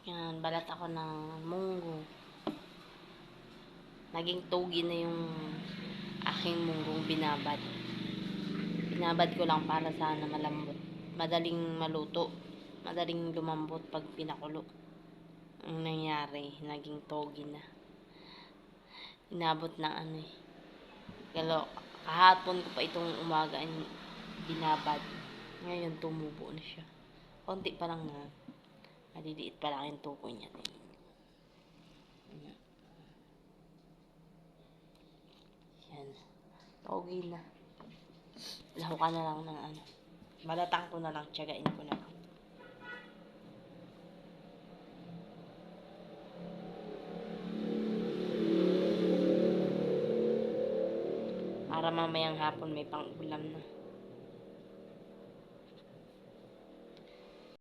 Yan, balat ako ng munggo. Naging togi na yung aking munggong binabad. Binabad ko lang para sana malambot. Madaling maluto. Madaling lumambot pag pinakulo. Ang nangyari, naging togi na. Inabot na ano eh. Kalo, kahapon ko pa itong umaga binabad. Ngayon tumubo na siya. Konti pa lang na. Maliliit pa lang yung tukoy niya. Yan. Togi na. Lahukan na lang ng ano. Malatang ko na lang. Tiyagain ko na lang. Para mamayang hapon may pang-ulam na.